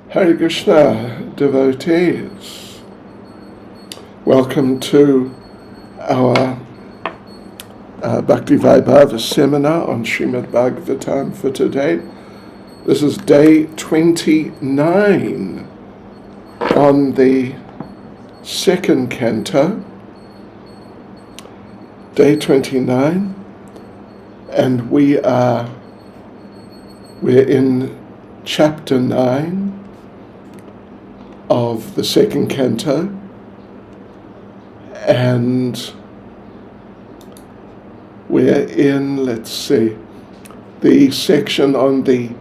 Hare Krishna, devotees. Welcome to our Bhakti Vaibhava seminar on Srimad Bhagavatam for today. This is day 29 on the second canto. Day 29, and we're in chapter 9 of the second canto, and we're in, the section on the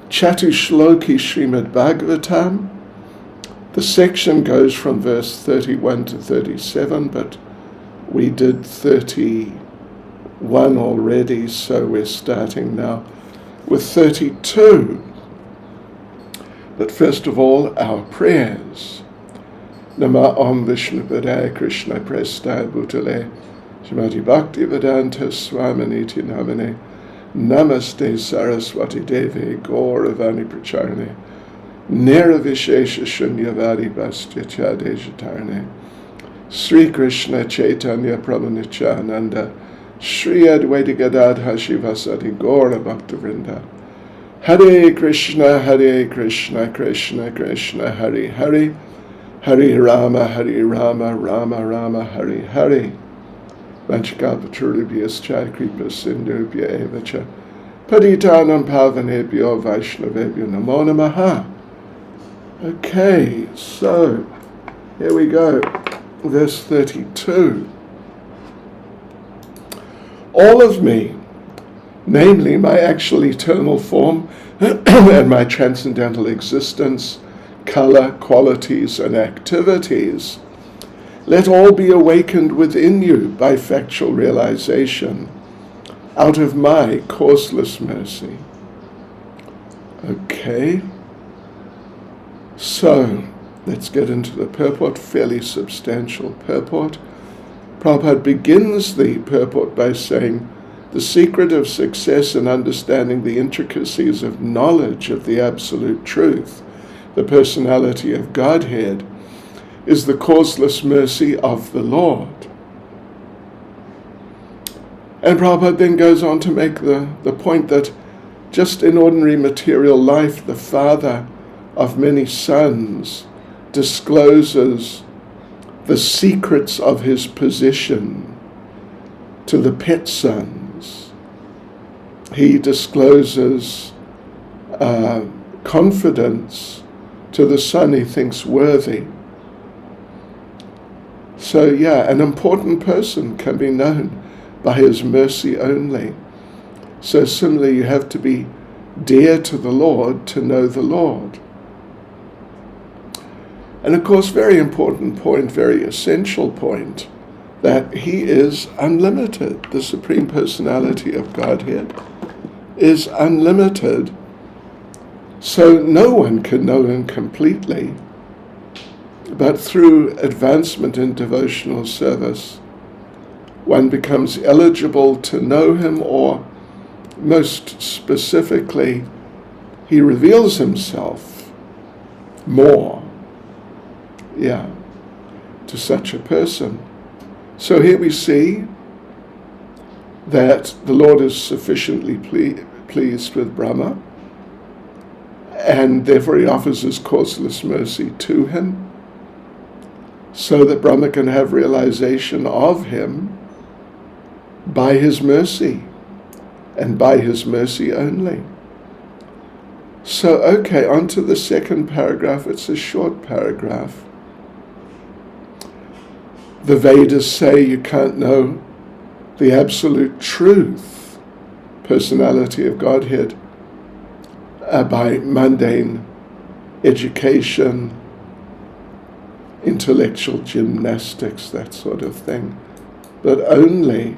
Chatushloki Srimad Bhagavatam. The section goes from verse 31 to 37, but we did 31 already, so we're starting now with 32. But first of all, our prayers. Nama Om Vishnu Padaya Krishna Prestaya Bhutale Shrimati Bhakti Vedanta Swaminiti Namane Namaste Saraswati Devi Gauravani Pracharane Niravishesha Shunyavadi Bhastya Dejatarane Sri Krishna Chaitanya Prabhu Nityananda Sri Advaita Gadadha Shivasati Gaura Bhaktavrinda Hare Krishna, Krishna Krishna, Hare Hare, Hare Rama, Rama Rama, Hare Hare. Vanchakapachuribhyascha kripa sindhubhya evacha Patitanam pavanebhyo Vaishnavebhyo namo namaha. Okay, so here we go. Verse 32. All of me, namely my actual eternal form and my transcendental existence, color, qualities, and activities, let all be awakened within you by factual realization, out of my causeless mercy. Okay, so let's get into the purport, fairly substantial purport. Prabhupada begins the purport by saying, the secret of success in understanding the intricacies of knowledge of the absolute truth, the personality of Godhead, is the causeless mercy of the Lord. And Prabhupada then goes on to make the point that just in ordinary material life, the father of many sons discloses the secrets of his position to the pet son. He discloses confidence to the son he thinks worthy. So an important person can be known by his mercy only. So similarly, you have to be dear to the Lord to know the Lord. And of course, very important point, very essential point, that he is unlimited. The Supreme Personality of Godhead is unlimited, so no one can know him completely, but through advancement in devotional service, one becomes eligible to know him, or most specifically, he reveals himself more, to such a person. So here we see that the Lord is sufficiently pleased with Brahma, and therefore he offers his causeless mercy to him, so that Brahma can have realization of him by his mercy, and by his mercy only. So, on to the second paragraph. It's a short paragraph. The Vedas say you can't know the absolute truth, personality of Godhead, by mundane education, intellectual gymnastics, that sort of thing, but only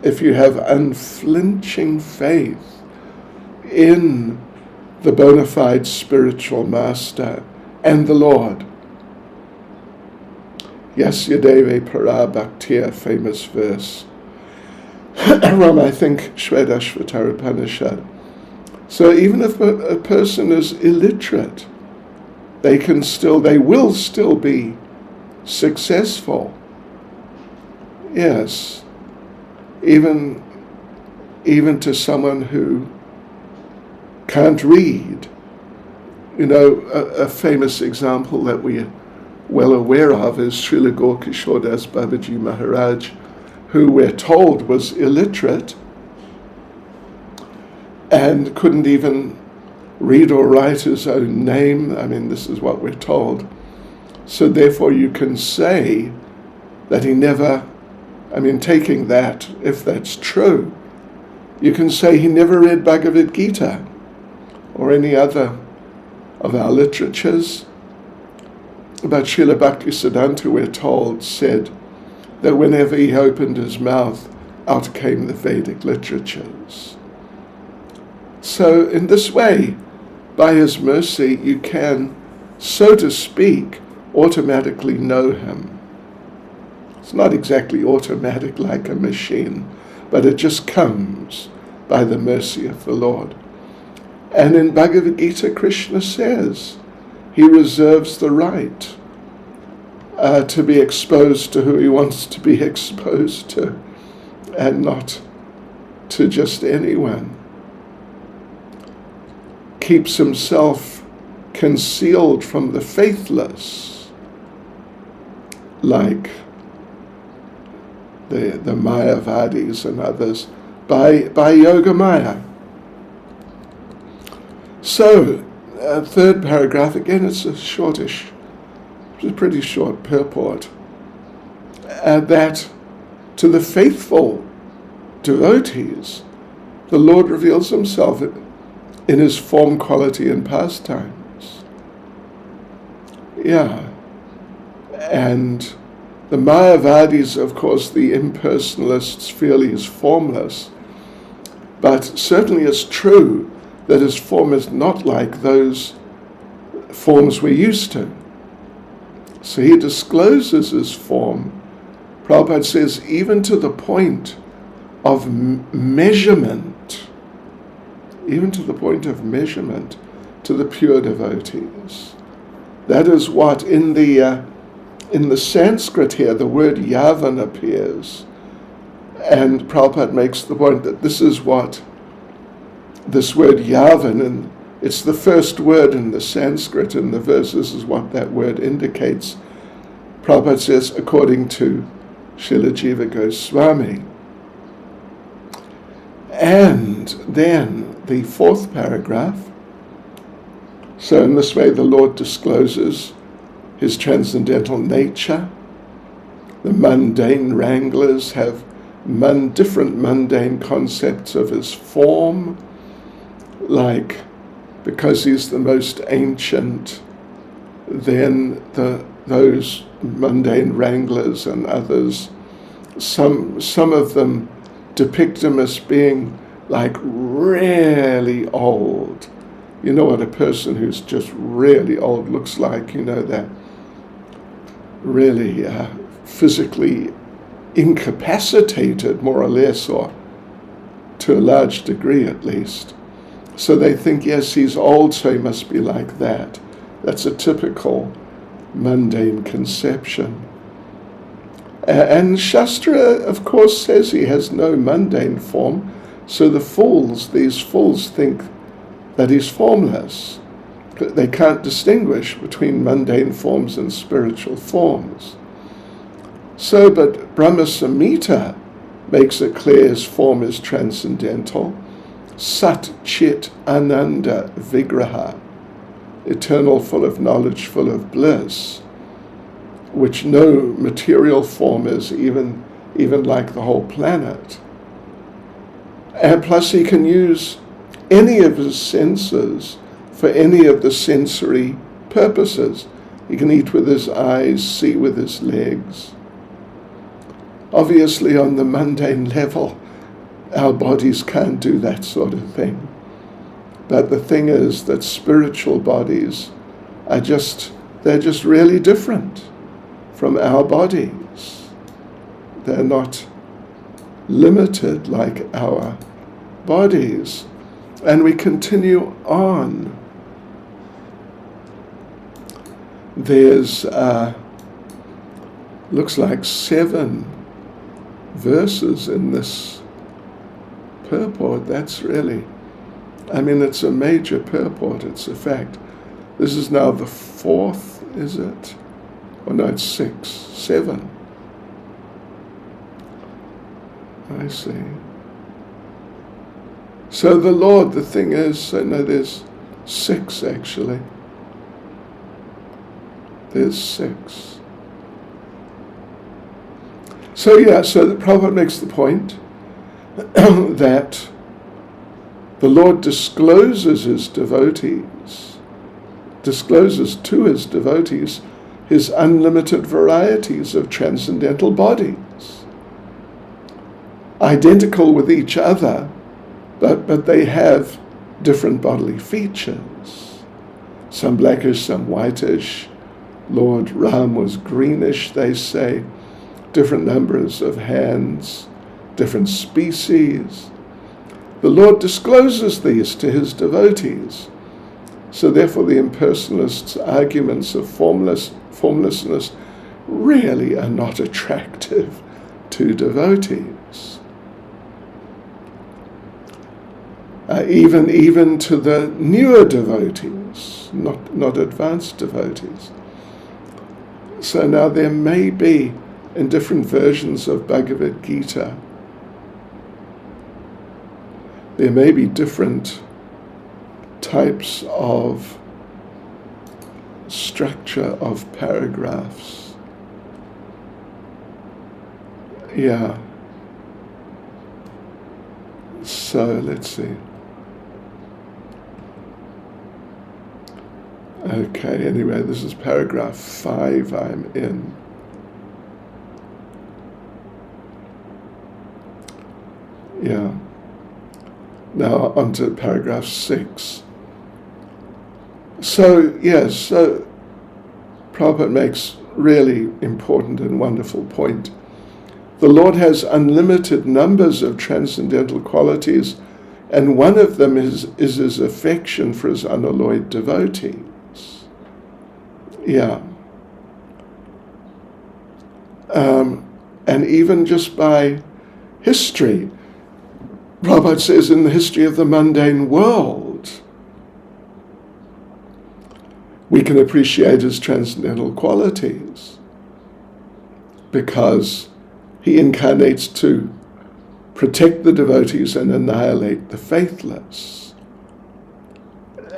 if you have unflinching faith in the bona fide spiritual master and the Lord. Yasyadeve para bhaktiya, famous verse from, I think, Shvedashvatara Upanishad. So even if a person is illiterate, they will still be successful. Yes, even to someone who can't read. A famous example that we're well aware of is Srila Gaurkishore Das Babaji Maharaj, who we're told was illiterate and couldn't even read or write his own name. I mean, this is what we're told. So therefore you can say that he never, taking that, if that's true, you can say he never read Bhagavad Gita or any other of our literatures. But Srila Bhaktisiddhanta, we're told, said that whenever he opened his mouth, out came the Vedic literatures. So in this way, by his mercy, you can, so to speak, automatically know him. It's not exactly automatic like a machine, but it just comes by the mercy of the Lord. And in Bhagavad Gita, Krishna says he reserves the right to be exposed to who he wants to be exposed to, and not to just anyone. Keeps himself concealed from the faithless, like the Mayavadis and others, by Yoga Maya. So, third paragraph, again, it's it's a pretty short purport, that to the faithful devotees, the Lord reveals himself in his form, quality, and pastimes. Yeah. And the Mayavadis, of course, the impersonalists, feel he is formless. But certainly it's true that his form is not like those forms we're used to. So he discloses his form, Prabhupada says, even to the point of measurement, to the pure devotees. That is what in the Sanskrit here, the word yavan appears. And Prabhupada makes the point that this is what this word yavan, and it's the first word in the Sanskrit in the verse, this is what that word indicates. Prabhupada says, according to Srila Jiva Goswami. And then the fourth paragraph. So in this way the Lord discloses his transcendental nature. The mundane wranglers have different mundane concepts of his form, like because he's the most ancient, then those mundane wranglers and others, some of them depict him as being like really old. You know what a person who's just really old looks like, that really physically incapacitated, more or less, or to a large degree at least. So they think, yes, he's old, so he must be like that. That's a typical mundane conception. And Shastra, of course, says he has no mundane form, so these fools think that he's formless. They can't distinguish between mundane forms and spiritual forms. So, but Brahma Samhita makes it clear his form is transcendental. Sat Chit Ananda Vigraha, eternal, full of knowledge, full of bliss, which no material form is, even like the whole planet. And plus he can use any of his senses for any of the sensory purposes. He can eat with his eyes, see with his legs. Obviously on the mundane level, our bodies can't do that sort of thing. But the thing is that spiritual bodies they're just really different from our bodies. They're not limited like our bodies. And we continue on. there's, looks like 7 verses in this purport. That's really, it's a major purport, it's a fact. This is now the 4th, is it? Oh no, it's 6, 7. I see. So the Lord, the thing is, no, there's 6 actually. There's 6. So the Prabhupada makes the point that the Lord discloses to his devotees his unlimited varieties of transcendental bodies, identical with each other, but they have different bodily features. Some blackish, some whitish. Lord Ram was greenish, they say. Different numbers of hands, different species. The Lord discloses these to his devotees. So therefore the impersonalists' arguments of formlessness really are not attractive to devotees. Even to the newer devotees, not advanced devotees. So now there may be, in different versions of Bhagavad Gita, there may be different types of structure of paragraphs. Yeah. So let's see. Okay, anyway, this is paragraph 5 I'm in. Yeah. Now on to paragraph 6. So Prabhupada makes really important and wonderful point. The Lord has unlimited numbers of transcendental qualities, and one of them is his affection for his unalloyed devotees. Yeah. And even just by history, Prabhupada says in the history of the mundane world, we can appreciate his transcendental qualities because he incarnates to protect the devotees and annihilate the faithless.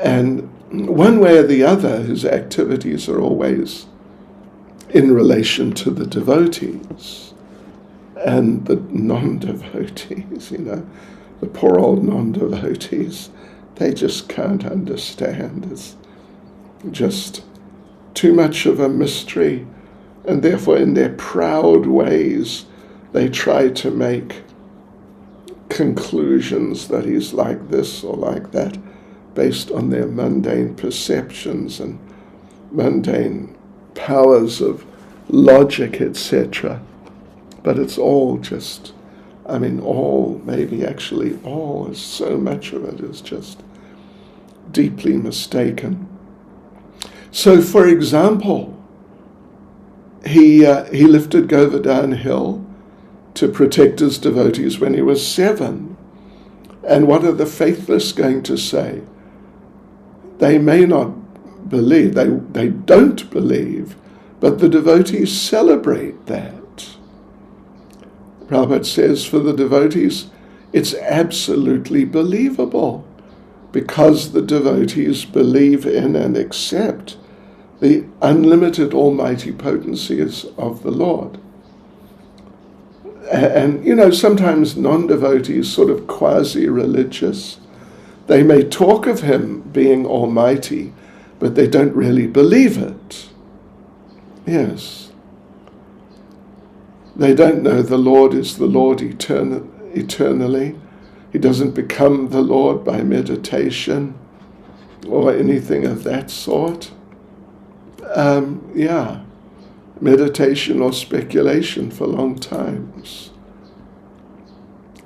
And one way or the other, his activities are always in relation to the devotees and the non-devotees, the poor old non-devotees, they just can't understand. It's just too much of a mystery, and therefore in their proud ways they try to make conclusions that he's like this or like that based on their mundane perceptions and mundane powers of logic, etc. But it's all just, all, maybe actually all, is so much of it is just deeply mistaken. So, for example, he lifted Govardhan Hill to protect his devotees when he was 7. And what are the faithless going to say? They may not believe, they don't believe, but the devotees celebrate that. Prabhupada says for the devotees, it's absolutely believable because the devotees believe in and accept the unlimited almighty potencies of the Lord. And, sometimes non-devotees, sort of quasi-religious, they may talk of him being almighty, but they don't really believe it. Yes. They don't know the Lord is the Lord eternally. He doesn't become the Lord by meditation or anything of that sort. Meditation or speculation for long times.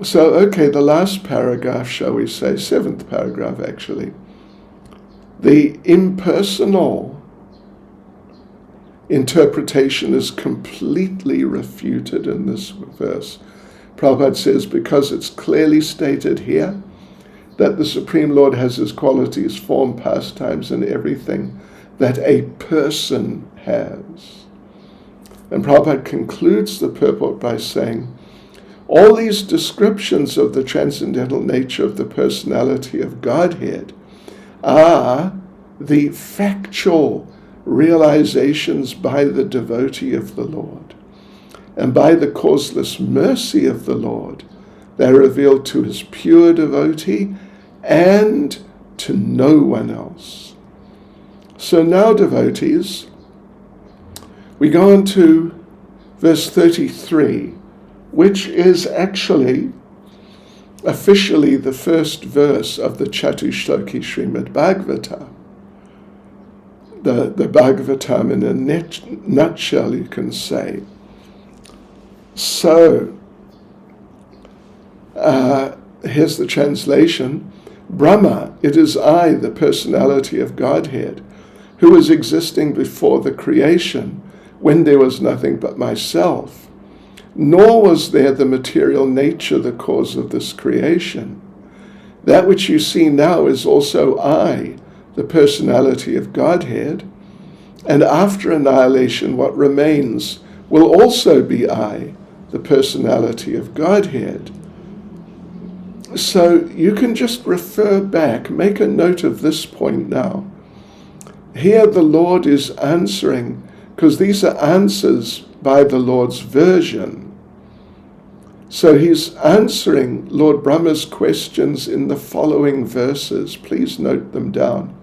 So, the last paragraph, shall we say, 7th paragraph actually. The impersonal interpretation is completely refuted in this verse. Prabhupada says, because it's clearly stated here that the Supreme Lord has his qualities, form, pastimes, and everything that a person has. And Prabhupada concludes the purport by saying, all these descriptions of the transcendental nature of the personality of Godhead are the factual realizations by the devotee of the Lord. And by the causeless mercy of the Lord, they are revealed to his pure devotee and to no one else. So now, devotees, we go on to verse 33, which is actually officially the first verse of the Chatushloki Srimad Bhagavatam. The Bhagavatam in a nutshell, you can say. So, here's the translation. Brahma, it is I, the personality of Godhead, who was existing before the creation, when there was nothing but myself, nor was there the material nature the cause of this creation. That which you see now is also I, the personality of Godhead, and after annihilation what remains will also be I, the personality of Godhead. So you can just refer back, make a note of this point now. Here the Lord is answering, because these are answers by the Lord's version. So he's answering Lord Brahma's questions in the following verses. Please note them down.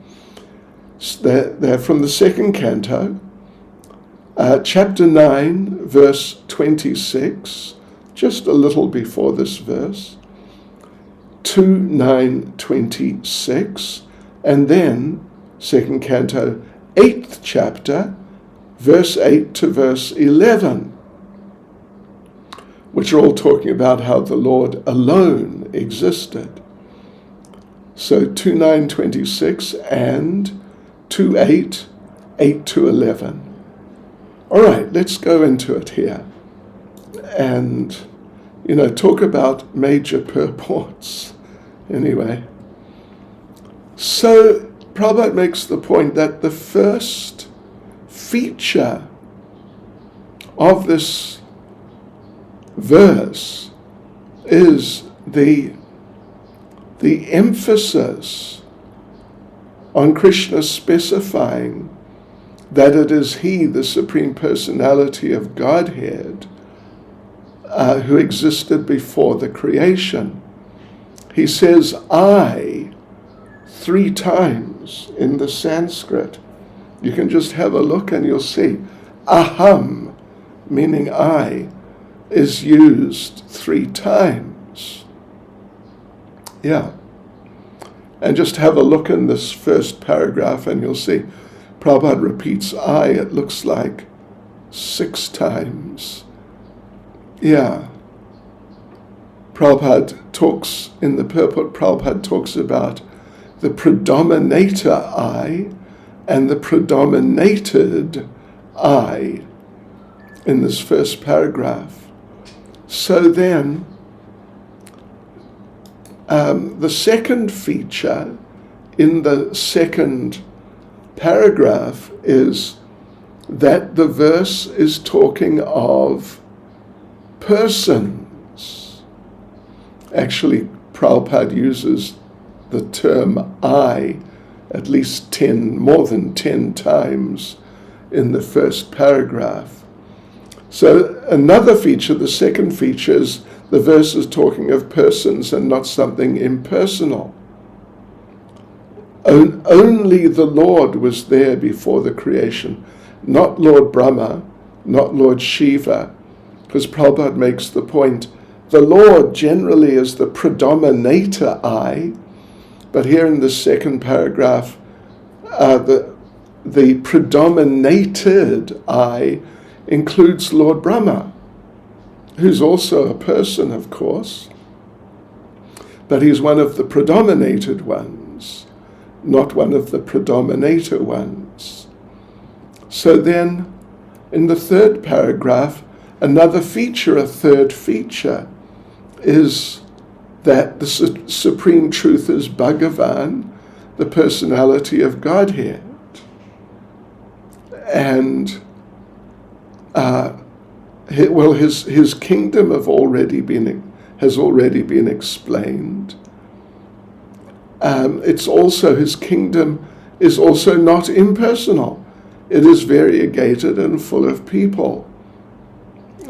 They're from the second canto, chapter 9, verse 26, just a little before this verse, 2:9:26, and then second canto, 8th chapter, verse 8 to verse 11, which are all talking about how the Lord alone existed. So 2:9:26 and 2:8, 8 to 11. All right, let's go into it here and, talk about major purports. Anyway, so Prabhupada makes the point that the first feature of this verse is the emphasis on Krishna specifying that it is he, the Supreme Personality of Godhead, who existed before the creation. He says I 3 times in the Sanskrit. You can just have a look and you'll see. Aham, meaning I, is used 3 times. Yeah. And just have a look in this first paragraph and you'll see Prabhupada repeats I, it looks like 6 times. Yeah. Prabhupada talks, in the purport, Prabhupada talks about the predominator I and the predominated I in this first paragraph. So then, the second feature in the second paragraph is that the verse is talking of persons. Actually, Prabhupada uses the term I at least more than 10 times in the first paragraph. So another feature, the second feature, is the verse is talking of persons and not something impersonal. Only the Lord was there before the creation, not Lord Brahma, not Lord Shiva, because Prabhupada makes the point, the Lord generally is the predominator I, but here in the second paragraph, the predominated I includes Lord Brahma, who's also a person, of course, but he's one of the predominated ones, not one of the predominator ones. So then in the third paragraph, another feature, a third feature, is that the supreme truth is Bhagavan, the personality of Godhead. And his kingdom has already been explained. It's also, his kingdom is also not impersonal. It is variegated and full of people.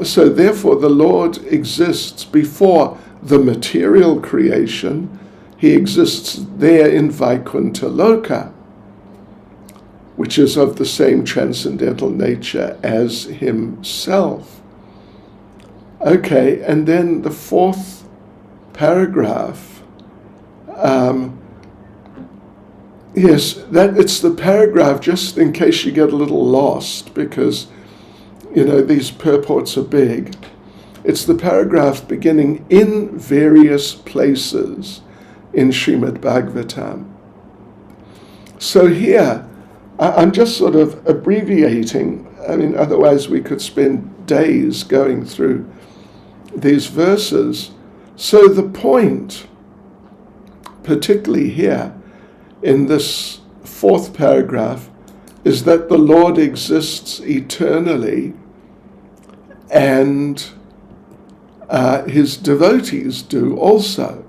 So therefore the Lord exists before the material creation. He exists there in Vaikuntha Loka, which is of the same transcendental nature as himself. Okay, and then the fourth paragraph. Yes, it's the paragraph, just in case you get a little lost, because, these purports are big. It's the paragraph beginning in various places in Srimad Bhagavatam. So here, I'm just sort of abbreviating. Otherwise we could spend days going through these verses. So the point, particularly here in this fourth paragraph, is that the Lord exists eternally, and his devotees do also.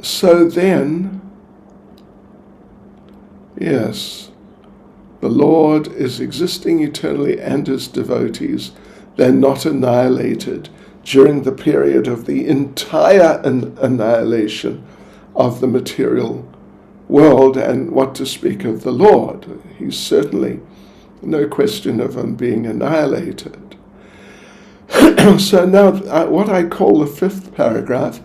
So then, yes, the Lord is existing eternally and his devotees, they're not annihilated during the period of the entire annihilation of the material world, and what to speak of the Lord. He's certainly no question of him being annihilated. So now what I call the fifth paragraph,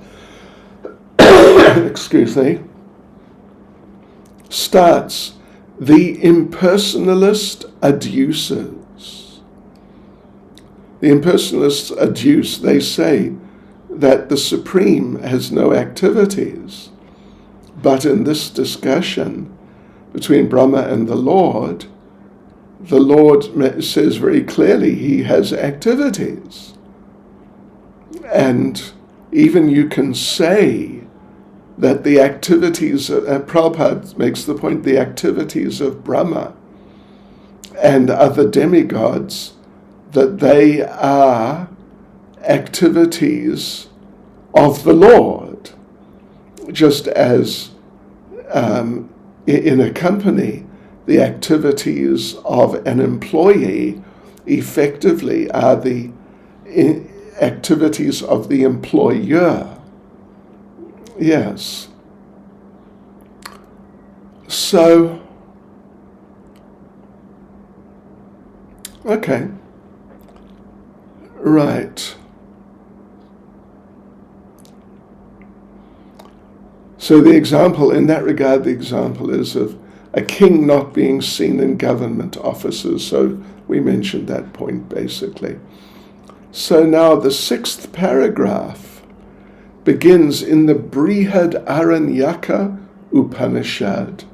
excuse me, starts, the impersonalist adduces. The impersonalists adduce, they say that the Supreme has no activities. But in this discussion between Brahma and the Lord says very clearly he has activities. And even you can say that the activities, Prabhupada makes the point, the activities of Brahma and other demigods, that they are activities of the Lord, just as in a company, the activities of an employee effectively are the activities of the employer. Yes. So, okay. Right. So the example, in that regard, the example is of a king not being seen in government offices. So we mentioned that point basically. So now the sixth paragraph begins in the Brihad Aranyaka Upanishad.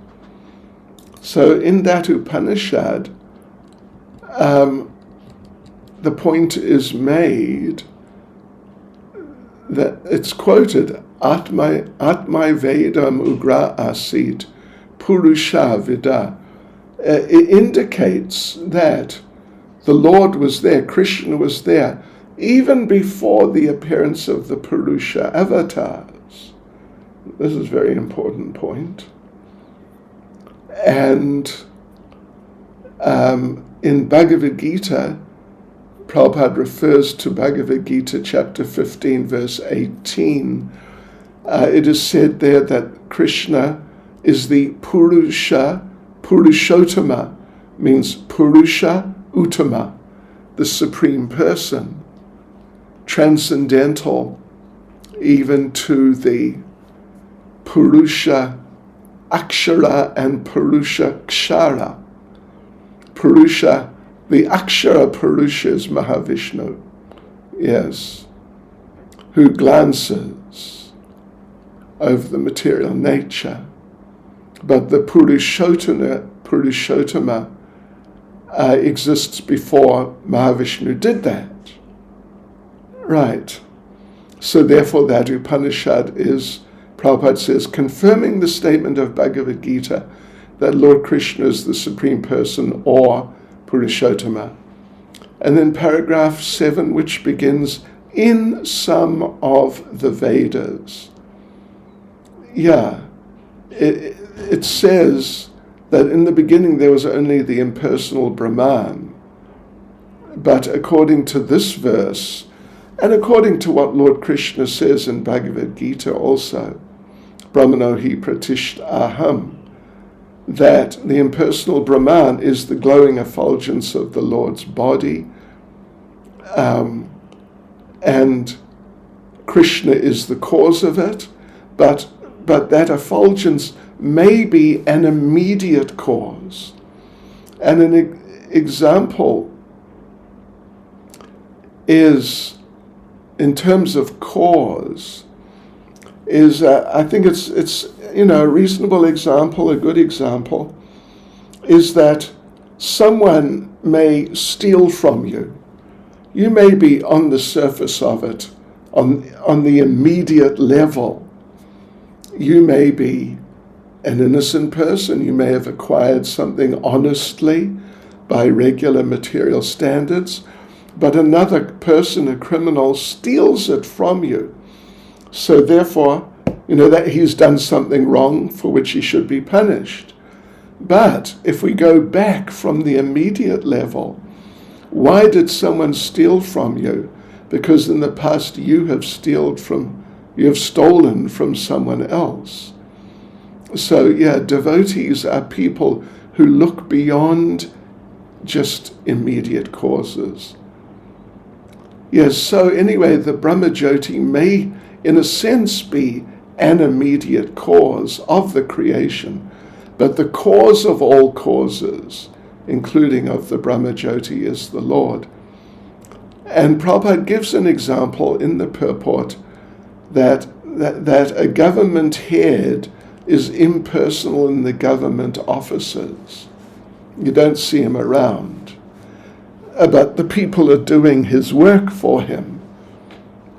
So in that Upanishad, the point is made that it's quoted, Atmai Vedam Ugra Asit Purusha Vida. It indicates that the Lord was there, Krishna was there, even before the appearance of the Purusha avatars. This is a very important point. And in Bhagavad Gita, Prabhupada refers to Bhagavad Gita chapter 15, verse 18. It is said there that Krishna is the Purushottama, means Purusha Uttama, the Supreme Person, transcendental even to the Purusha Akshara and Purusha Kshara. Purusha, the Akshara Purusha is Mahavishnu, yes, who glances over the material nature. But the Purushottama exists before Mahavishnu did that. Right. So therefore that Upanishad is, Prabhupada says, confirming the statement of Bhagavad Gita that Lord Krishna is the Supreme Person or Purushottama. And then paragraph 7, which begins, in some of the Vedas. Yeah, it says that in the beginning there was only the impersonal Brahman. But according to this verse, and according to what Lord Krishna says in Bhagavad Gita also, Brahmano hi pratisht aham, that the impersonal Brahman is the glowing effulgence of the Lord's body, and Krishna is the cause of it, but that effulgence may be an immediate cause. And an example is, in terms of cause, is I think it's a reasonable example, a good example, is that someone may steal from you. You may be on the surface of it, on the immediate level. You may be an innocent person. You may have acquired something honestly by regular material standards, but another person, a criminal, steals it from you. So therefore, that he's done something wrong for which he should be punished. But if we go back from the immediate level, why did someone steal from you? Because in the past you have stolen from someone else. So devotees are people who look beyond just immediate causes. Yes, so anyway, the Brahmajyoti may, in a sense, be an immediate cause of the creation, but the cause of all causes, including of the Brahmajyoti, is the Lord. And Prabhupada gives an example in the purport that a government head is impersonal in the government offices. You don't see him around, but the people are doing his work for him.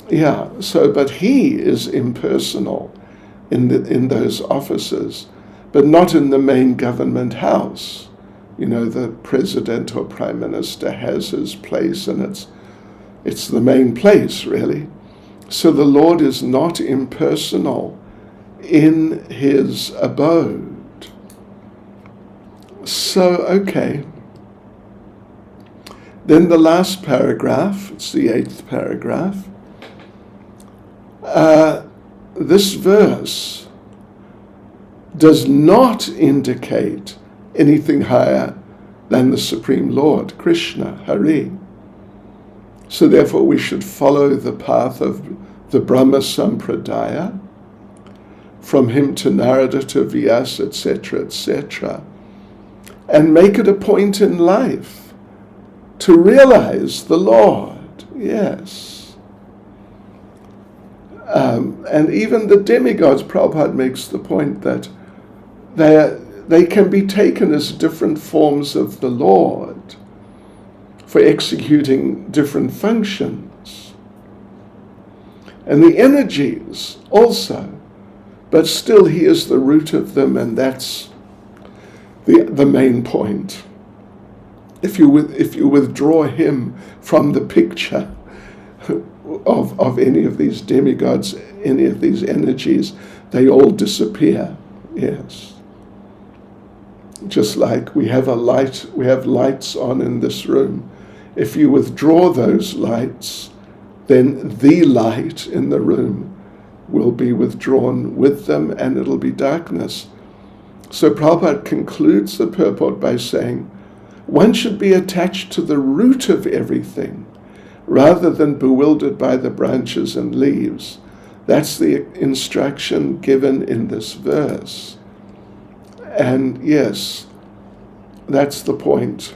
But he is impersonal in those offices, but not in the main government house. The president or prime minister has his place, and it's the main place, really. So the Lord is not impersonal in his abode. So, okay. Then the last paragraph, it's the 8th paragraph. This verse does not indicate anything higher than the Supreme Lord, Krishna, Hari. So therefore we should follow the path of the Brahma Sampradaya, from him to Narada to Vyasa, etc., and make it a point in life to realize the Lord, yes. And even the demigods, Prabhupada makes the point that they can be taken as different forms of the Lord for executing different functions. And the energies also, but still he is the root of them, and that's the main point. If you withdraw him from the picture of any of these demigods, any of these energies, they all disappear. Yes. Just like we have lights on in this room. If you withdraw those lights, then the light in the room will be withdrawn with them, and it'll be darkness. So Prabhupada concludes the purport by saying, one should be attached to the root of everything, rather than bewildered by the branches and leaves. That's the instruction given in this verse. And yes, that's the point.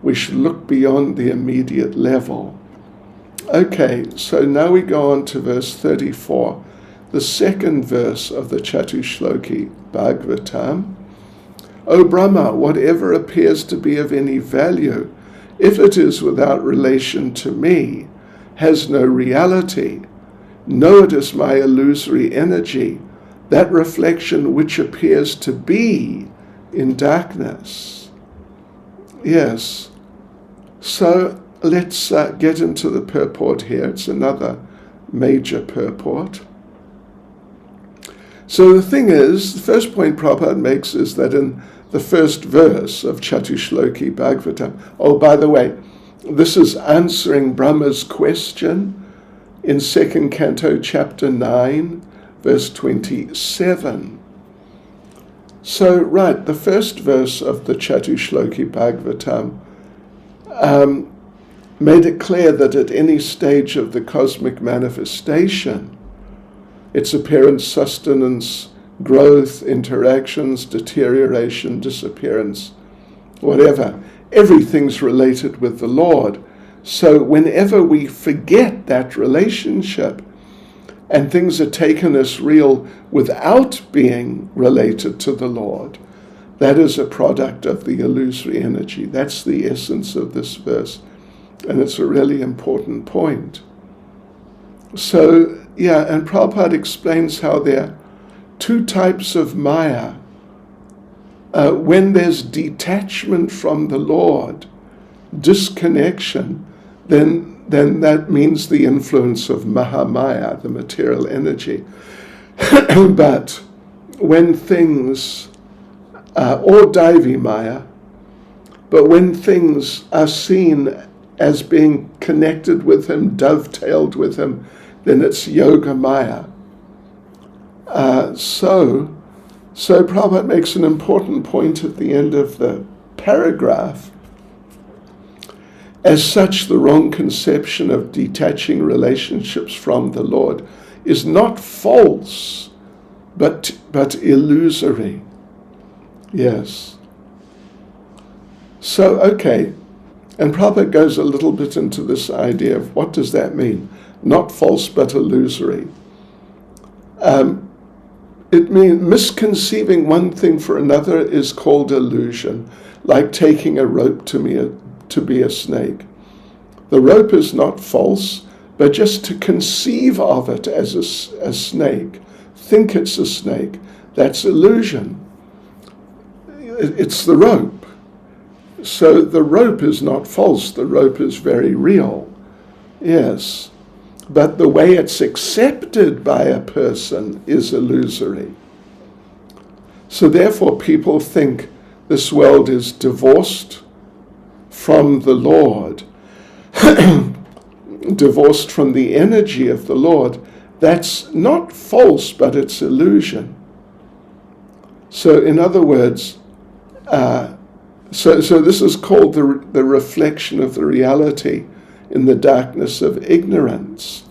We should look beyond the immediate level. Okay, so now we go on to verse 34, the second verse of the Chatushloki Bhagavatam. O Brahma, whatever appears to be of any value, if it is without relation to me, has no reality. Know it as my illusory energy, that reflection which appears to be in darkness. Yes. So let's get into the purport here. It's another major purport. So the thing is, the first point Prabhupada makes is that in the first verse of Chatushloki Bhagavatam, oh, by the way, this is answering Brahma's question in 2nd Canto, chapter 9, verse 27. So, right, the first verse of the Chatushloki Bhagavatam made it clear that at any stage of the cosmic manifestation, its appearance, sustenance, growth, interactions, deterioration, disappearance, whatever, everything's related with the Lord. So whenever we forget that relationship and things are taken as real without being related to the Lord, that is a product of the illusory energy. That's the essence of this verse. And it's a really important point. So, yeah, and Prabhupada explains how there are two types of Maya. When there's detachment from the Lord, disconnection, then that means the influence of Mahamaya, the material energy. But when things, or Daivi Maya, but when things are seen as being connected with him, dovetailed with him, then it's Yoga Maya. So Prabhupada makes an important point at the end of the paragraph. As such, the wrong conception of detaching relationships from the Lord is not false, but illusory. Yes. So, okay. And Prabhupada goes a little bit into this idea of what does that mean? Not false, but illusory. It means misconceiving one thing for another is called illusion, like taking a rope to be a snake. The rope is not false, but just to conceive of it as a snake, think it's a snake, that's illusion. It's the rope. So the rope is not false, the rope is very real. Yes. But the way it's accepted by a person is illusory. So therefore people think this world is divorced from the Lord, divorced from the energy of the Lord. That's not false, but it's illusion. So in other words, so this is called the reflection of the reality in the darkness of ignorance,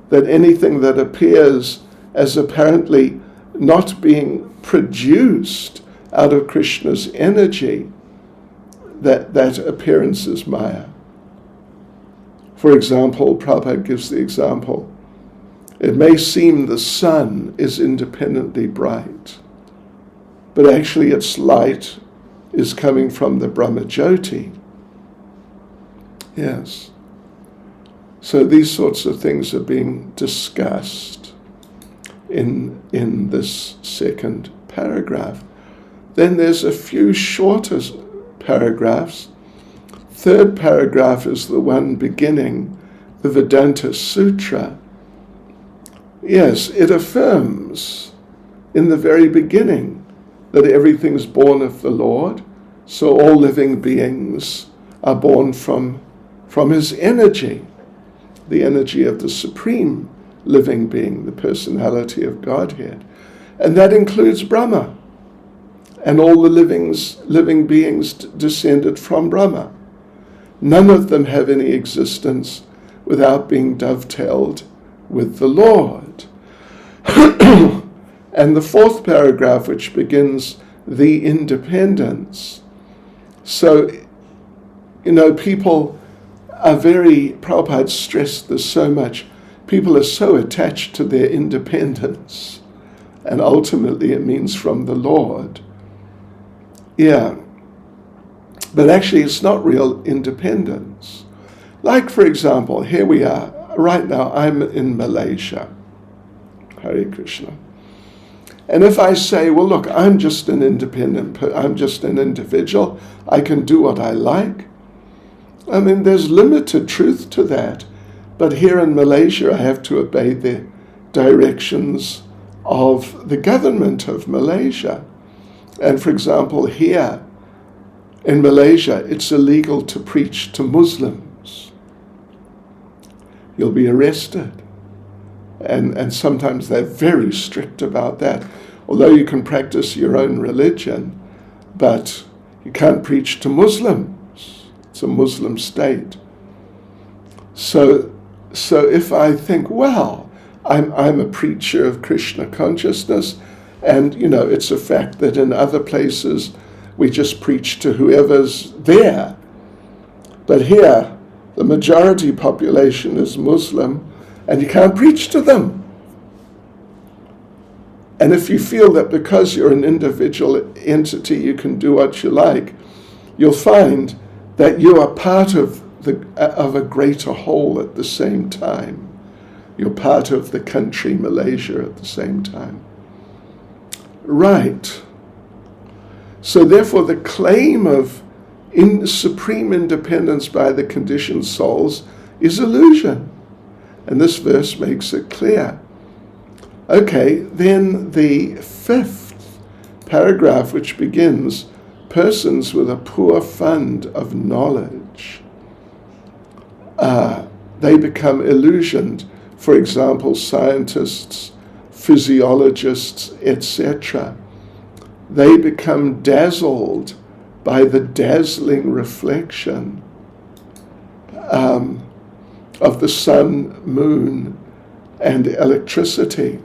that anything that appears as apparently not being produced out of Krishna's energy, that appearance is Maya. For example, Prabhupada gives the example, it may seem the sun is independently bright, but actually its light is coming from the Brahmajyoti. Yes. So these sorts of things are being discussed in this second paragraph. Then there's a few shorter paragraphs. Third paragraph is the one beginning the Vedanta Sutra. Yes, it affirms in the very beginning that everything's born of the Lord, so all living beings are born from his energy, the energy of the supreme living being, the personality of Godhead. And that includes Brahma and all the living beings descended from Brahma. None of them have any existence without being dovetailed with the Lord. And the fourth paragraph, which begins the independence. So, people are Prabhupada stressed this so much, people are so attached to their independence, and ultimately it means from the Lord. Yeah. But actually it's not real independence. Like, for example, here we are. Right now I'm in Malaysia. Hare Krishna. And if I say, well, look, I'm just an I'm just an individual, I can do what I like. I mean, there's limited truth to that. But here in Malaysia, I have to obey the directions of the government of Malaysia. And for example, here in Malaysia, it's illegal to preach to Muslims. You'll be arrested. And sometimes they're very strict about that. Although you can practice your own religion, but you can't preach to Muslims. It's a Muslim state. So if I think, well, I'm a preacher of Krishna consciousness, and it's a fact that in other places we just preach to whoever's there. But here, the majority population is Muslim, and you can't preach to them. And if you feel that because you're an individual entity, you can do what you like, you'll find that you are part of a greater whole at the same time. You're part of the country Malaysia at the same time. Right. So therefore the claim of supreme independence by the conditioned souls is illusion. And this verse makes it clear. Okay, then the 5th paragraph, which begins, persons with a poor fund of knowledge, they become illusioned. For example, scientists, physiologists, etc. They become dazzled by the dazzling reflection of the sun, moon, and electricity.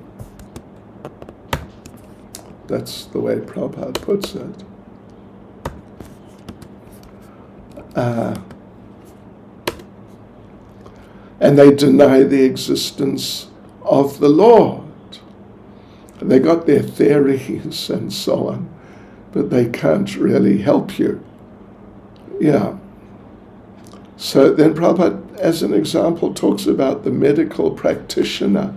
That's the way Prabhupada puts it. And they deny the existence of the Lord. They got their theories and so on, but they can't really help you. Yeah. So then Prabhupada, as an example, talks about the medical practitioner.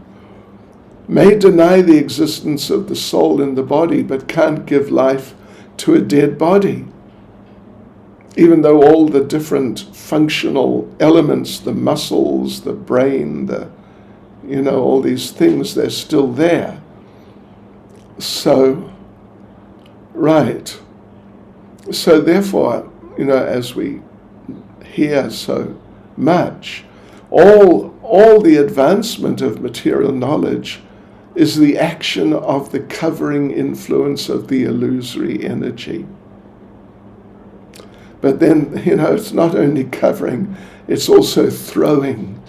May deny the existence of the soul in the body, but can't give life to a dead body. Even though all the different functional elements, the muscles, the brain, all these things, they're still there. So, right. So therefore, as we hear so much, all the advancement of material knowledge is the action of the covering influence of the illusory energy. But then, it's not only covering, it's also throwing.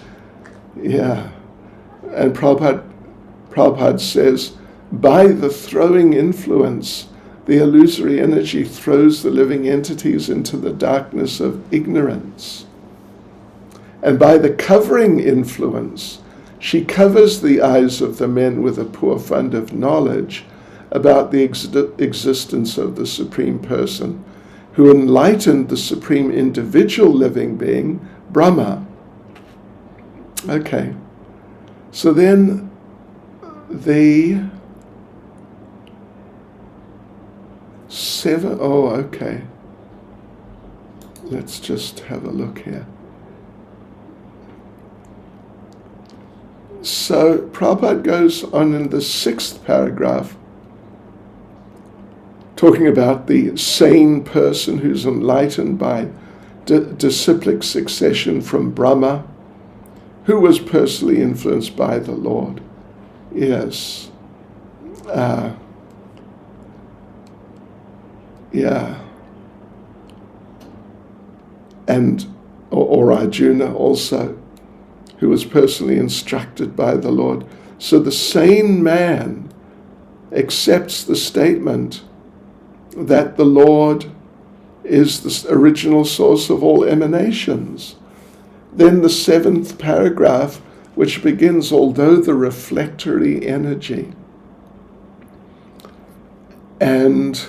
Yeah. And Prabhupada says, by the throwing influence, the illusory energy throws the living entities into the darkness of ignorance. And by the covering influence, she covers the eyes of the men with a poor fund of knowledge about the existence of the Supreme Person, who enlightened the supreme individual living being, Brahma. Okay. So then the 7, okay. Let's just have a look here. So Prabhupada goes on in the 6th paragraph, talking about the sane person who's enlightened by disciplic succession from Brahma, who was personally influenced by the Lord. Yes. Yeah. And, or Arjuna also, who was personally instructed by the Lord. So the sane man accepts the statement that the Lord is the original source of all emanations. Then the 7th paragraph, which begins, although the reflectory energy and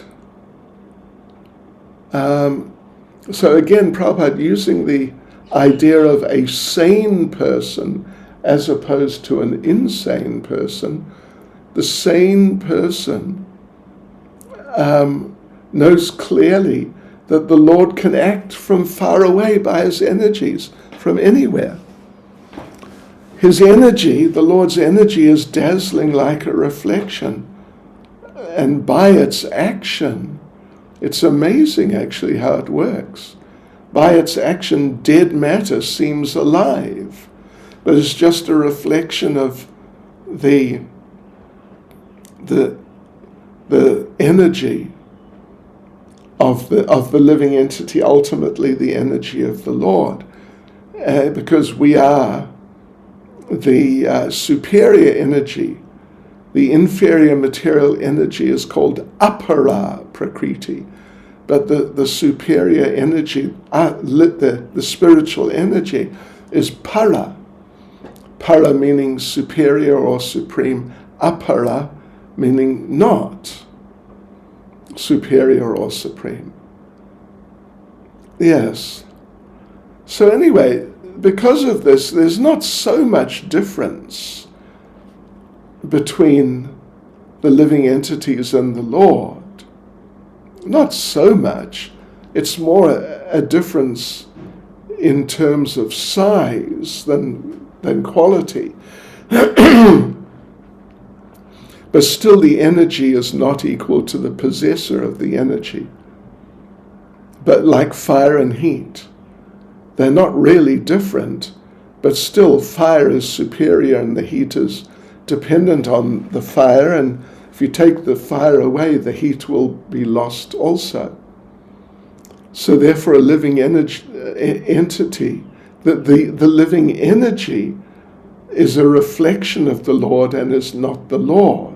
So again, Prabhupada using the idea of a sane person as opposed to an insane person. The sane person knows clearly that the Lord can act from far away by his energies, from anywhere. His energy, the Lord's energy, is dazzling like a reflection. And by its action, it's amazing actually how it works. By its action, dead matter seems alive, but it's just a reflection of the energy of the living entity, ultimately the energy of the Lord, because we are the superior energy. The inferior material energy is called apara prakriti, but the superior energy, the spiritual energy, is para. Para meaning superior or supreme, apara meaning not superior or supreme. Yes. So anyway, because of this, there's not so much difference between the living entities and the Lord. Not so much. It's more a difference in terms of size than quality. But still the energy is not equal to the possessor of the energy. But like fire and heat, they're not really different, but still fire is superior and the heat is dependent on the fire, and if you take the fire away, the heat will be lost also. So therefore a living entity, the living energy is a reflection of the Lord and is not the Lord.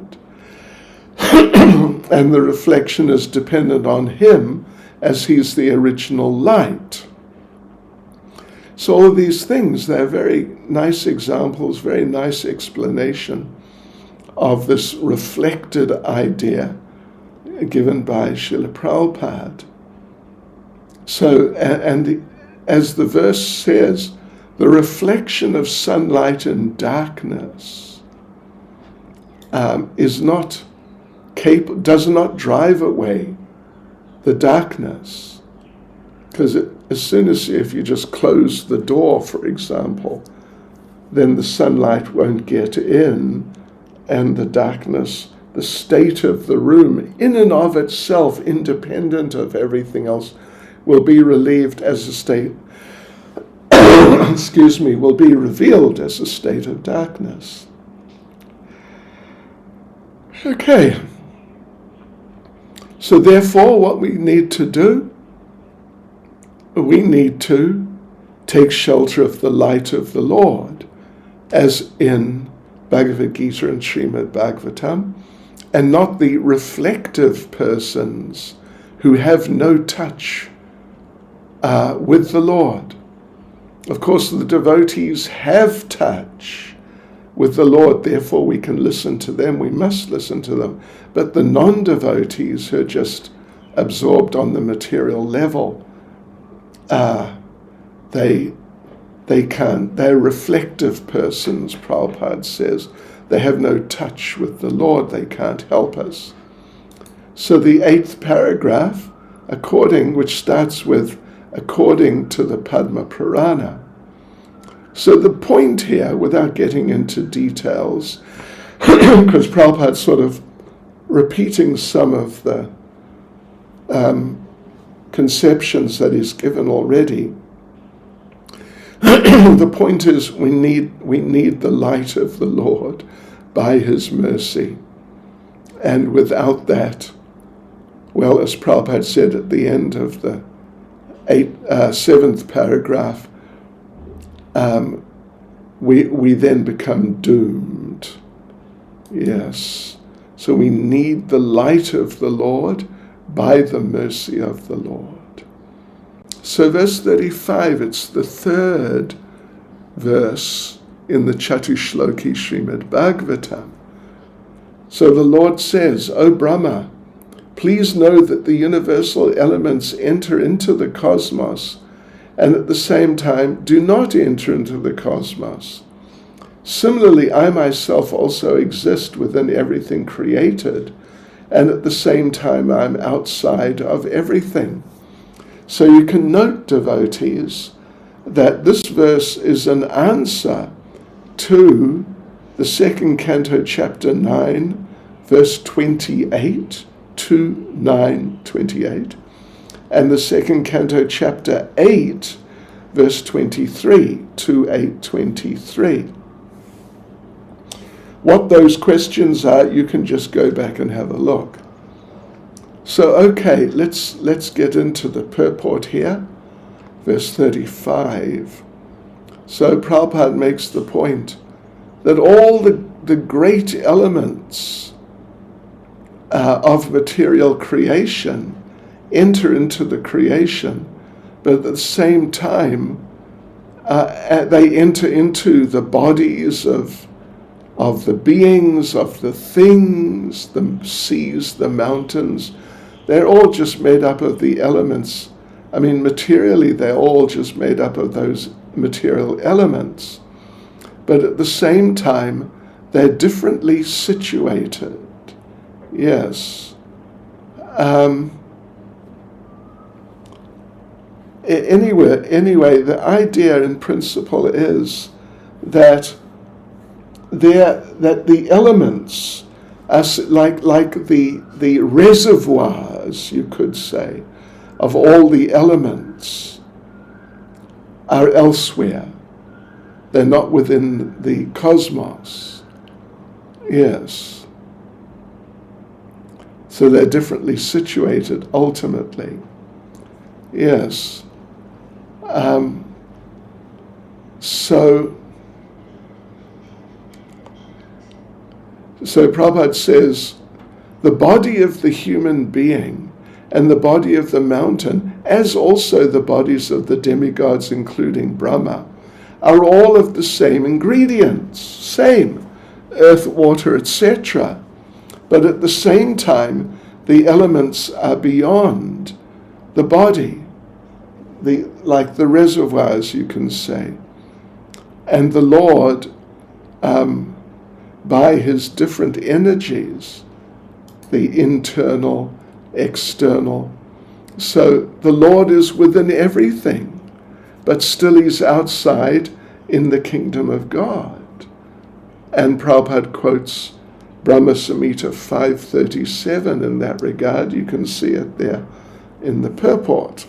And the reflection is dependent on him as he's the original light. So all these things, they're very nice examples, very nice explanation of this reflected idea given by Srila Prabhupada. So, and as the verse says, the reflection of sunlight in darkness does not drive away the darkness, because as soon as if you just close the door, for example, then the sunlight won't get in, and the darkness, the state of the room in and of itself, independent of everything else, will be relieved as a state, will be revealed as a state of darkness. Okay. So therefore, what we need to do, we need to take shelter of the light of the Lord, as in Bhagavad Gita and Srimad Bhagavatam, and not the reflective persons who have no touch with the Lord. Of course, the devotees have touch with the Lord, therefore we can listen to them, we must listen to them. But the non-devotees who are just absorbed on the material level, they can't, they're reflective persons, Prabhupada says. They have no touch with the Lord, they can't help us. So the 8th paragraph, which starts with, according to the Padma Purana. So the point here, without getting into details, because Prabhupada's sort of repeating some of the conceptions that he's given already, the point is we need the light of the Lord by his mercy. And without that, well, as Prabhupada said at the end of the 7th paragraph, we then become doomed. Yes. So we need the light of the Lord by the mercy of the Lord. So verse 35, it's the 3rd verse in the Chatushloki Srimad Bhagavatam. So the Lord says, O Brahma, please know that the universal elements enter into the cosmos and at the same time do not enter into the cosmos. Similarly, I myself also exist within everything created, and at the same time I'm outside of everything. So you can note, devotees, that this verse is an answer to the second canto, chapter 9, verse 28 to 9:28, and the second canto, chapter 8, verse 23 to 8:23. What those questions are, you can just go back and have a look. So, okay, let's get into the purport here. Verse 35. So Prabhupada makes the point that all the great elements of material creation enter into the creation, but at the same time they enter into the bodies of the beings, of the things, the seas, the mountains. They're all just made up of the elements. I mean, materially, they're all just made up of those material elements. But at the same time, they're differently situated. Yes. Anyway, the idea in principle is that the elements are like the reservoirs, you could say, of all the elements are elsewhere. They're not within the cosmos. Yes. So they're differently situated ultimately. Yes. So Prabhupada says, the body of the human being and the body of the mountain, as also the bodies of the demigods, including Brahma, are all of the same ingredients, same, earth, water, etc. But at the same time, the elements are beyond the body, like the reservoirs, you can say. And the Lord, by his different energies, the internal, external. So the Lord is within everything, but still he's outside in the kingdom of God. And Prabhupada quotes Brahma Samhita 5:37 in that regard. You can see it there in the purport.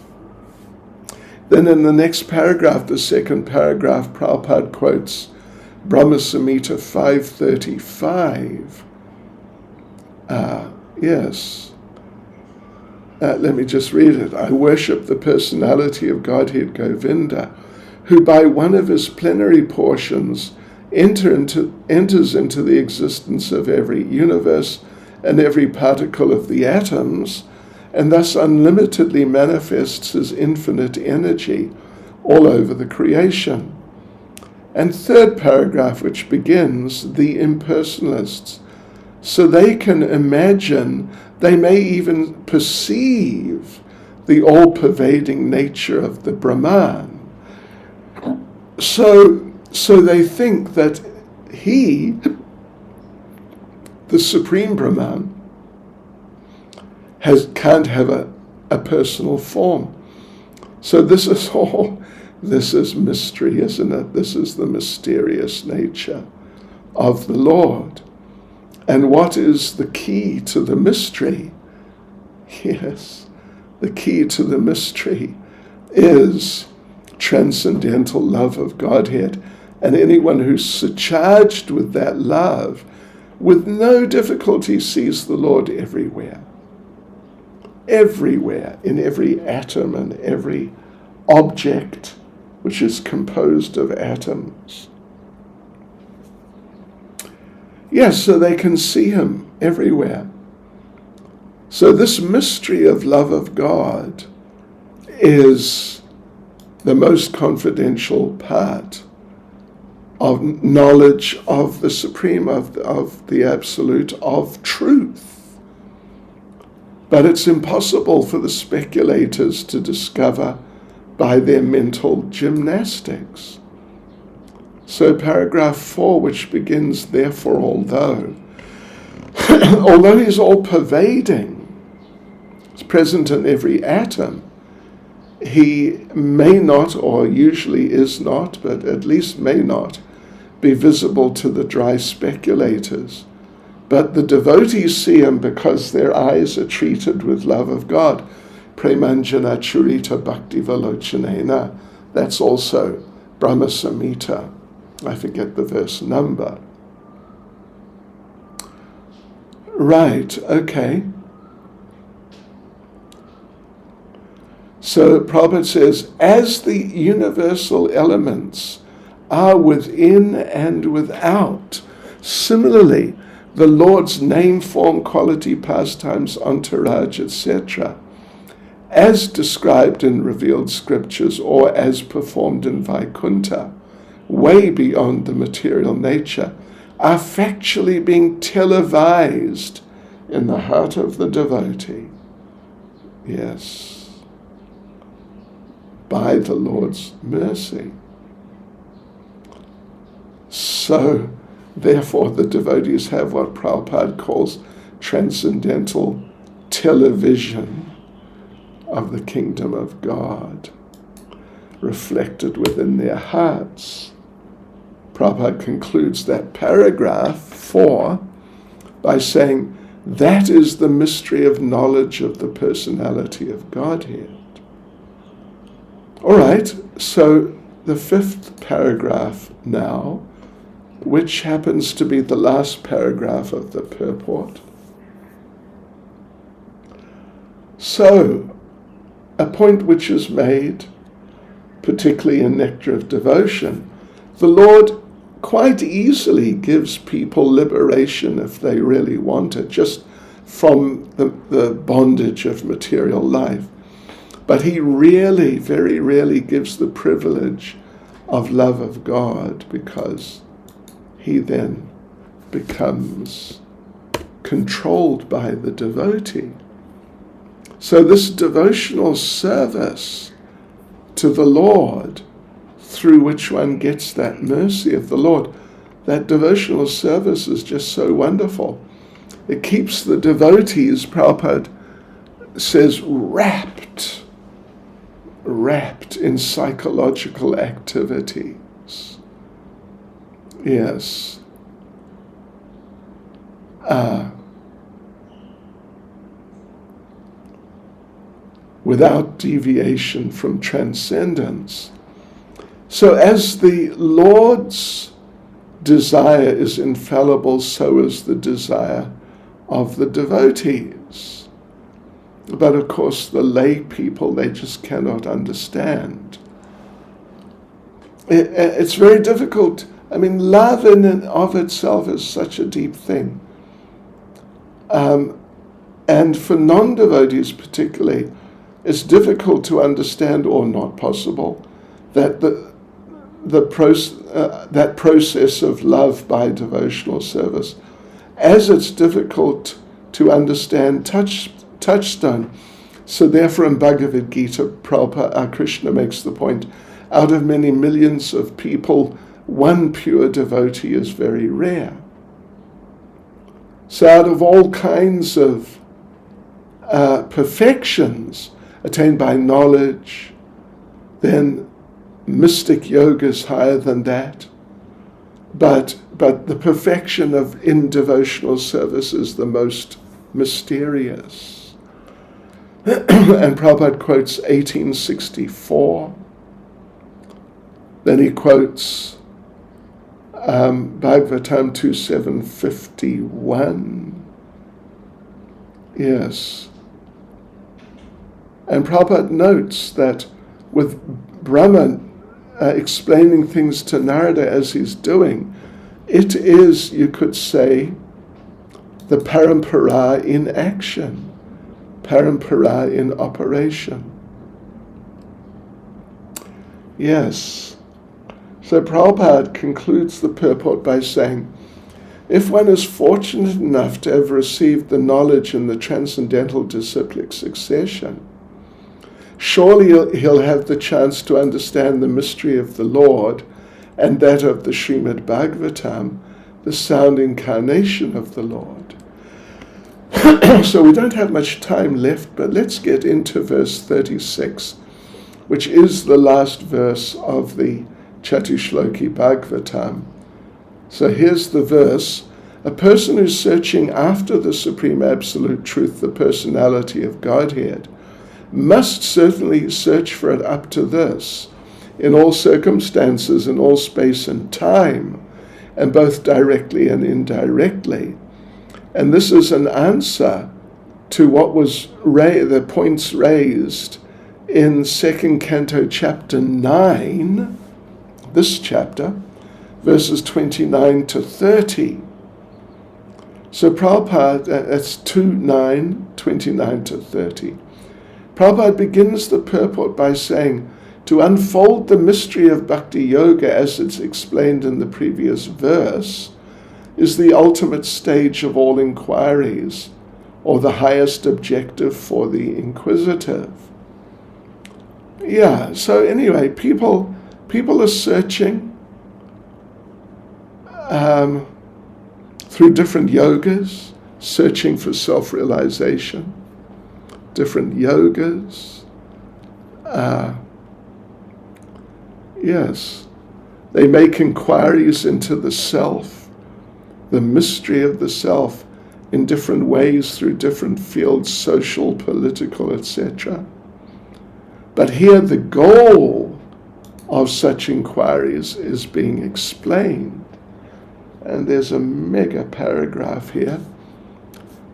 Then in the next paragraph, the second paragraph, Prabhupada quotes Brahma Samhita 5:35. Yes. Let me just read it. I worship the personality of Godhead Govinda, who by one of his plenary portions enters into the existence of every universe and every particle of the atoms, and thus unlimitedly manifests his infinite energy all over the creation. And third paragraph, which begins, the impersonalists. So they can imagine, they may even perceive the all-pervading nature of the Brahman. So they think that he, the Supreme Brahman, can't have a personal form. So this is mystery, isn't it? This is the mysterious nature of the Lord. And what is the key to the mystery? Yes, the key to the mystery is transcendental love of Godhead. And anyone who's surcharged with that love, with no difficulty sees the Lord everywhere. Everywhere, in every atom and every object which is composed of atoms. Yes, so they can see him everywhere. So this mystery of love of God is the most confidential part of knowledge of the Supreme, of the Absolute, of truth. but it's impossible for the speculators to discover by their mental gymnastics. So paragraph 4, which begins, therefore, although he's all-pervading, is present in every atom, he may not, or usually is not, but at least may not, be visible to the dry speculators. But the devotees see him because their eyes are treated with love of God. Premanjana Churita Bhakti Valochanena. That's also Brahma Samhita. I forget the verse number. Right, okay. So Prabhupada says, as the universal elements are within and without, similarly, the Lord's name, form, quality, pastimes, entourage, etc., as described in revealed scriptures or as performed in Vaikuntha, way beyond the material nature, are factually being televised in the heart of the devotee. Yes, by the Lord's mercy. So, therefore, the devotees have what Prabhupada calls transcendental television of the kingdom of God, reflected within their hearts. Prabhupada concludes that paragraph 4 by saying, that is the mystery of knowledge of the personality of Godhead. All right, so the 5th paragraph now, which happens to be the last paragraph of the purport. So, a point which is made, particularly in Nectar of Devotion, the Lord quite easily gives people liberation if they really want it, just from the bondage of material life. But he really, very rarely gives the privilege of love of God, because he then becomes controlled by the devotee. So this devotional service to the Lord, through which one gets that mercy of the Lord, that devotional service is just so wonderful. It keeps the devotees, Prabhupada says, wrapped in psychological activities. Yes. Without deviation from transcendence. So as the Lord's desire is infallible, so is the desire of the devotees. But of course the lay people, they just cannot understand. It's very difficult. I mean, love in and of itself is such a deep thing. And for non-devotees particularly, it's difficult to understand, or not possible, that that process of love by devotional service, as it's difficult to understand touchstone. So therefore in Bhagavad Gita, Prabhupada, Krishna makes the point, out of many millions of people, one pure devotee is very rare. So out of all kinds of perfections attained by knowledge, then mystic yoga is higher than that. But the perfection in devotional service is the most mysterious. And Prabhupada quotes 1864. Then he quotes Bhagavatam 2.7.51. Yes. And Prabhupada notes that with Brahma explaining things to Narada as he's doing, it is, you could say, the parampara in action, parampara in operation. Yes. So Prabhupada concludes the purport by saying, If one is fortunate enough to have received the knowledge in the transcendental disciplic succession, surely he'll have the chance to understand the mystery of the Lord and that of the Srimad Bhagavatam, the sound incarnation of the Lord. So we don't have much time left, but let's get into verse 36, which is the last verse of the Chatushloki Bhagavatam. So here's the verse. A person who's searching after the Supreme Absolute Truth, the personality of Godhead, must certainly search for it up to this, in all circumstances, in all space and time, and both directly and indirectly. And this is an answer to what was the points raised in 2nd Canto chapter 9, this chapter, verses 29 to 30. So Prabhupada, that's 2:9, 29 to 30. Prabhupada begins the purport by saying, to unfold the mystery of Bhakti Yoga as it's explained in the previous verse is the ultimate stage of all inquiries, or the highest objective for the inquisitive. Yeah, so anyway, people are searching through different yogas, searching for self-realization, different yogas. Yes, they make inquiries into the self, the mystery of the self, in different ways through different fields, social, political, etc. But here the goal of such inquiries is being explained. And there's a mega paragraph here.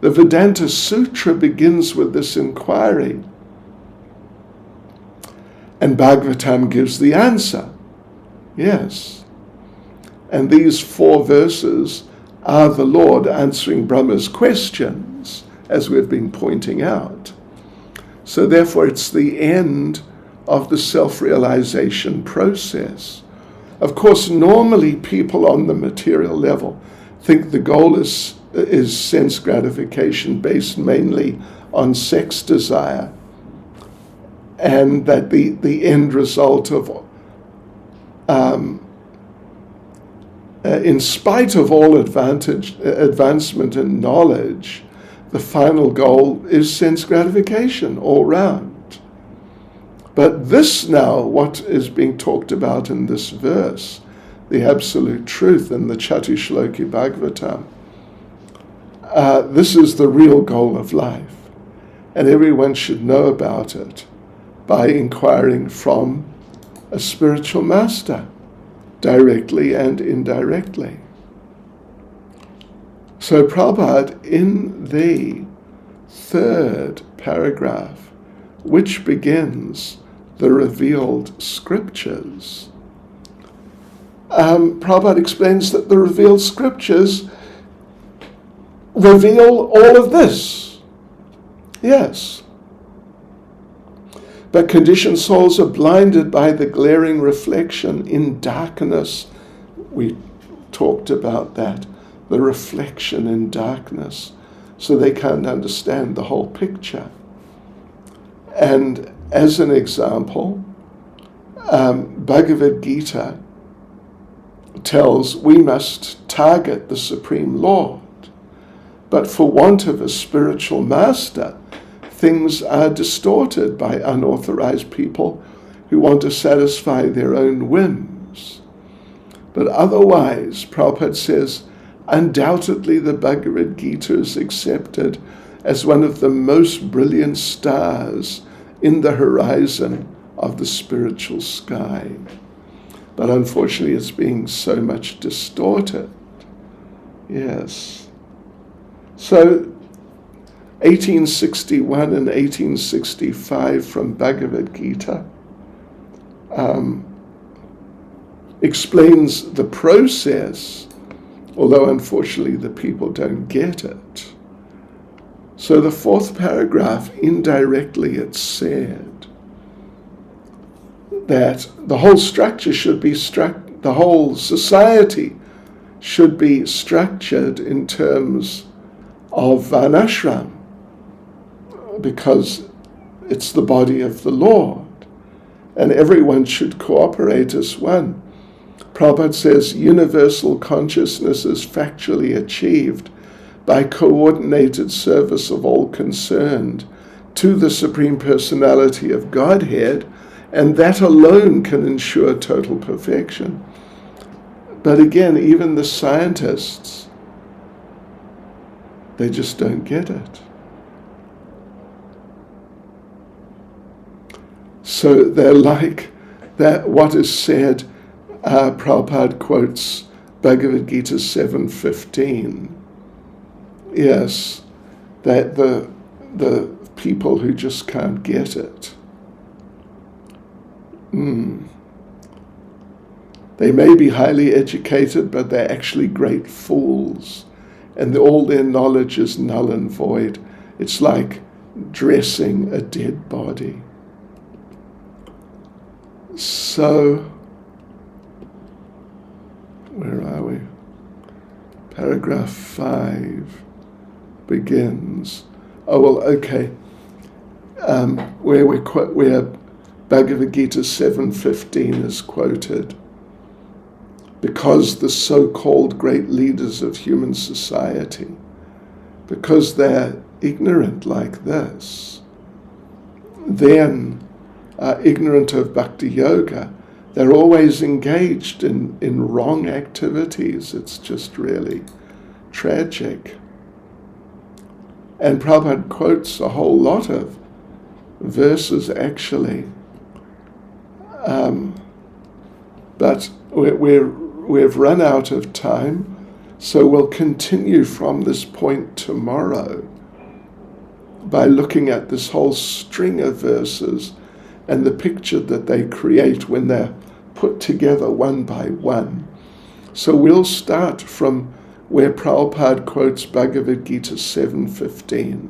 The Vedanta Sutra begins with this inquiry, and Bhagavatam gives the answer. Yes. And these 4 verses are the Lord answering Brahma's questions, as we've been pointing out. So therefore it's the end of the self-realization process. Of course, normally people on the material level think the goal is sense gratification based mainly on sex desire, and that the end result of, in spite of all advancement in knowledge, the final goal is sense gratification all round. But this now, what is being talked about in this verse, the absolute truth in the Chatushloki Bhagavatam, this is the real goal of life, and everyone should know about it by inquiring from a spiritual master, directly and indirectly. So Prabhupada, in the 3rd paragraph, which begins the revealed scriptures, Prabhupada explains that the revealed scriptures reveal all of this. Yes. But conditioned souls are blinded by the glaring reflection in darkness. We talked about that, the reflection in darkness, so they can't understand the whole picture. And as an example, Bhagavad Gita tells we must target the Supreme Lord, but for want of a spiritual master, things are distorted by unauthorized people who want to satisfy their own whims. But otherwise, Prabhupada says, undoubtedly the Bhagavad Gita is accepted as one of the most brilliant stars in the horizon of the spiritual sky. But unfortunately, it's being so much distorted. Yes. So, 1861 and 1865 from Bhagavad Gita explains the process, although unfortunately the people don't get it. So the 4th paragraph, indirectly it's said that the whole structure should be the whole society should be structured in terms of varnashram, because it's the body of the Lord, and everyone should cooperate as one. Prabhupada says universal consciousness is factually achieved by coordinated service of all concerned to the Supreme Personality of Godhead, and that alone can ensure total perfection. But again, even the scientists, they just don't get it. So they're like that. What is said, Prabhupada quotes Bhagavad Gita 7:15. Yes, that the people who just can't get it. They may be highly educated, but they're actually great fools, and all their knowledge is null and void. It's like dressing a dead body. So, where are we? Paragraph 5 begins. Oh, well, okay. Where Bhagavad Gita 7:15 is quoted. Because the so-called great leaders of human society, because they're ignorant like this, then ignorant of Bhakti Yoga, they're always engaged in wrong activities. It's just really tragic. And Prabhupada quotes a whole lot of verses actually, but we've run out of time, so we'll continue from this point tomorrow by looking at this whole string of verses and the picture that they create when they're put together one by one. So we'll start from where Prabhupada quotes Bhagavad Gita 7:15.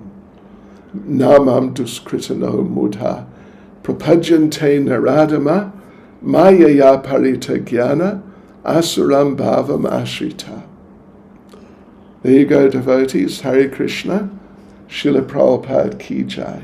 Namam duskritano mudha prapajante naradama mayaya parita jnana asuram bhavam ashrita. There you go, devotees. Hare Krishna. Srila Prabhupada ki jai.